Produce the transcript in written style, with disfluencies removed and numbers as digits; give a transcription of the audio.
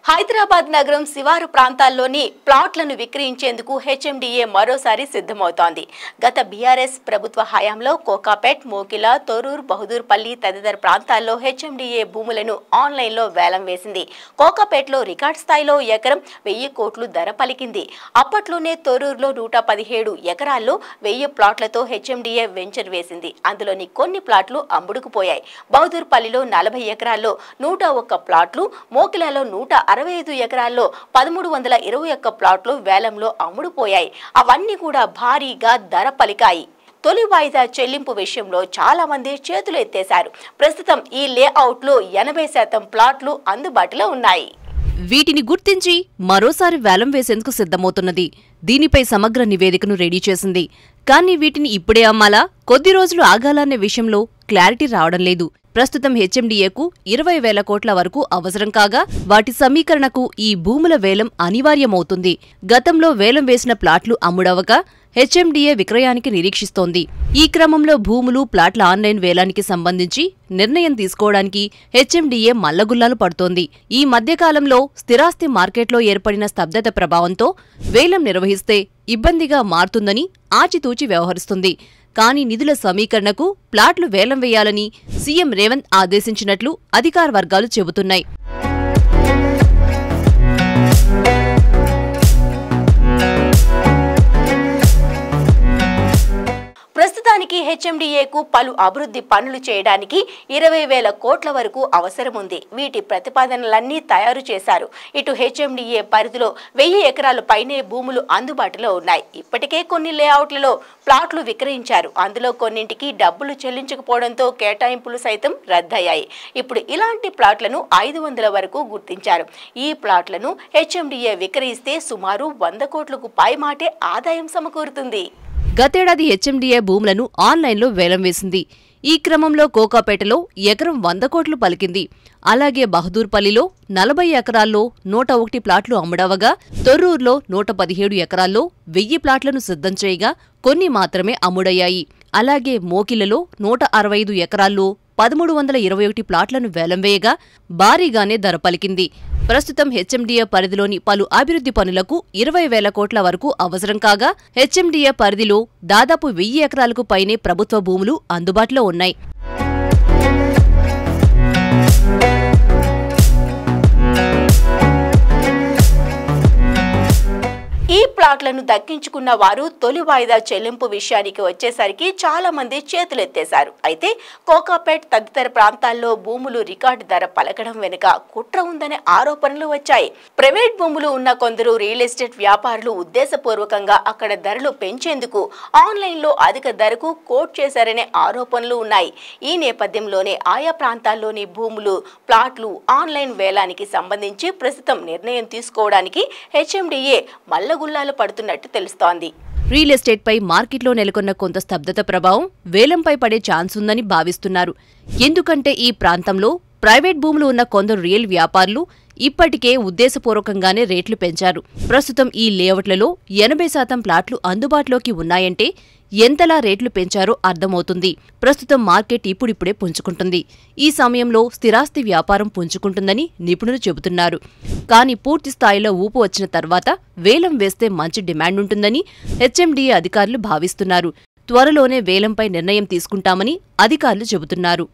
హైదరాబాద్ నగరం శివారు ప్రాంతాల్లోని ప్లాట్లను విక్రయించేందుకు హెచ్ఎండిఏ మరోసారి సిద్ధమవుతోంది. గత బీఆర్ఎస్ ప్రభుత్వ హయాంలో కోకాపేట్, మోకిల, తొర్రూర్, బహదూర్పల్లి తదితర ప్రాంతాల్లో హెచ్ఎండిఏ భూములను ఆన్లైన్లో వేలం వేసింది. కోకాపేట్లో రికార్డ్ స్థాయిలో ఎకరం 1000 కోట్లు ధర పలికింది. అప్పట్లోనే తొర్రూరులో 117 ఎకరాల్లో 1000 ప్లాట్లతో హెచ్ఎండిఏ వెంచర్ వేసింది. అందులోని కొన్ని ప్లాట్లు అమ్ముడుకుపోయాయి. బహదూర్పల్లిలో 40 ఎకరాల్లో 101 ప్లాట్లు, మోకిలలో 165 ఎకరాల్లో 1321 ప్లాట్లు వేలంలో అమ్ముడుపోయాయి. అవన్నీ కూడా భారీగా ధర పలికాయి. తొలి వాయిదా చెల్లింపు విషయంలో చాలా మంది చేతులు ఎత్తేశారు. ప్రస్తుతం ఈ లేఅవుట్లో 80% ప్లాట్లు అందుబాటులో ఉన్నాయి. వీటిని గుర్తించి మరోసారి వేలం వేసేందుకు సిద్ధమవుతున్నది. దీనిపై సమగ్ర నివేదికను రెడీ చేసింది. కానీ వీటిని ఇప్పుడే అమ్మాలా, కొద్ది రోజులు ఆగాలనే విషయంలో క్లారిటీ రావడం లేదు. ప్రస్తుతం హెచ్ఎండిఏకు 20,000 కోట్ల వరకు అవసరం కాగా వాటి సమీకరణకు ఈ భూముల వేలం అనివార్యమవుతుంది. గతంలో వేలం వేసిన ప్లాట్లు అమ్ముడవగా హెచ్ఎండిఏ విక్రయానికి నిరీక్షిస్తోంది. ఈ క్రమంలో భూములు, ప్లాట్ల ఆన్లైన్ వేలానికి సంబంధించి నిర్ణయం తీసుకోవడానికి హెచ్ఎండిఏ మల్లగుల్లాలు పడుతోంది. ఈ మధ్యకాలంలో స్థిరాస్తి మార్కెట్లో ఏర్పడిన స్తబ్దత ప్రభావంతో వేలం నిర్వహిస్తే ఇబ్బందిగా మారుతుందని ఆచితూచి వ్యవహరిస్తుంది. కానీ నిధుల సమీకరణకు ప్లాట్లు వేలం వేయాలని సీఎం రేవంత్ ఆదేశించినట్లు అధికార వర్గాలు చెబుతున్నాయి. ప్రస్తుతానికి హెచ్ఎండిఏకు పలు అభివృద్ధి పనులు చేయడానికి 20,000 కోట్ల వరకు అవసరం ఉంది. వీటి ప్రతిపాదనలన్నీ తయారు చేశారు. ఇటు హెచ్ఎండిఏ పరిధిలో 1000 ఎకరాల పైనే భూములు అందుబాటులో ఉన్నాయి. ఇప్పటికే కొన్ని లేఅవుట్లలో ప్లాట్లు విక్రయించారు. అందులో కొన్నింటికి డబ్బులు చెల్లించకపోవడంతో కేటాయింపులు సైతం రద్దయ్యాయి. ఇప్పుడు ఇలాంటి ప్లాట్లను 500 వరకు గుర్తించారు. ఈ ప్లాట్లను హెచ్ఎండిఏ విక్రయిస్తే సుమారు 100 కోట్లకు పైమాటే ఆదాయం సమకూరుతుంది. గతేడాది హెచ్ఎండిఏ భూములను ఆన్లైన్లో వేలం వేసింది. ఈ క్రమంలో కోకాపేటలో ఎకరం 100 కోట్లు పలికింది. అలాగే బహదూర్పల్లిలో 40 ఎకరాల్లో 101 ప్లాట్లు అమ్ముడవగా తొర్రూరులో 117 ఎకరాల్లో 1000 ప్లాట్లను సిద్ధం చేయగా కొన్ని మాత్రమే అమ్ముడయ్యాయి. అలాగే మోకిలలో 165 ఎకరాల్లో 1321 ప్లాట్లను వేలం వేయగా భారీగానే ధర పలికింది. ప్రస్తుతం హెచ్ఎండిఏ పరిధిలోని పలు అభివృద్ధి పనులకు 20,000 కోట్ల వరకు అవసరం కాగా హెచ్ఎండిఏ పరిధిలో దాదాపు 1000 ఎకరాలకు పైనే ప్రభుత్వ భూములు అందుబాటులో ఉన్నాయి. ఈ ప్లాట్లను దక్కించుకున్న వారు తొలి వాయిదా చెల్లింపు విషయానికి వచ్చేసరికి చాలా మంది చేతులెత్తేశారు. అయితే కోకాపేట్ తదితర ప్రాంతాల్లో భూములు రికార్డు ధర పలకడం వెనుక కుట్ర ఉందనే ఆరోపణలు వచ్చాయి. ప్రైవేట్ భూములు ఉన్న కొందరు రియల్ ఎస్టేట్ వ్యాపారులు ఉద్దేశపూర్వకంగా అక్కడ ధరలు పెంచేందుకు ఆన్లైన్లో అధిక ధరకు కోట్ చేశారనే ఆరోపణలు ఉన్నాయి. ఈ నేపథ్యంలోనే ఆయా ప్రాంతాల్లోని భూములు, ప్లాట్లు ఆన్లైన్ వేలానికి సంబంధించి ప్రస్తుతం నిర్ణయం తీసుకోవడానికి హెచ్ఎండిఏ గుల్లాలు పడుతున్నట్టు తెలుస్తోంది. రియల్ ఎస్టేట్ పై మార్కెట్లో నెలకొన్న కొంత స్తబ్దత ప్రభావం వేలంపై పడే ఛాన్స్ ఉందని భావిస్తున్నారు. ఎందుకంటే ఈ ప్రాంతంలో ప్రైవేట్ భూములు ఉన్న కొందరు రియల్ వ్యాపారులు ఇప్పటికే ఉద్దేశపూర్వకంగానే రేట్లు పెంచారు. ప్రస్తుతం ఈ లేఅవుట్లలో 80% ప్లాట్లు అందుబాటులోకి ఉన్నాయంటే ఎంతలా రేట్లు పెంచారో అర్థమవుతుంది. ప్రస్తుతం మార్కెట్ ఇప్పుడిప్పుడే పుంజుకుంటుంది. ఈ సమయంలో స్థిరాస్తి వ్యాపారం పుంజుకుంటుందని నిపుణులు చెబుతున్నారు. కానీ పూర్తి స్థాయిలో ఊపు వచ్చిన తర్వాత వేలం వేస్తే మంచి డిమాండ్ ఉంటుందని హెచ్ఎండిఏ అధికారులు భావిస్తున్నారు. త్వరలోనే వేలంపై నిర్ణయం తీసుకుంటామని అధికారులు చెబుతున్నారు.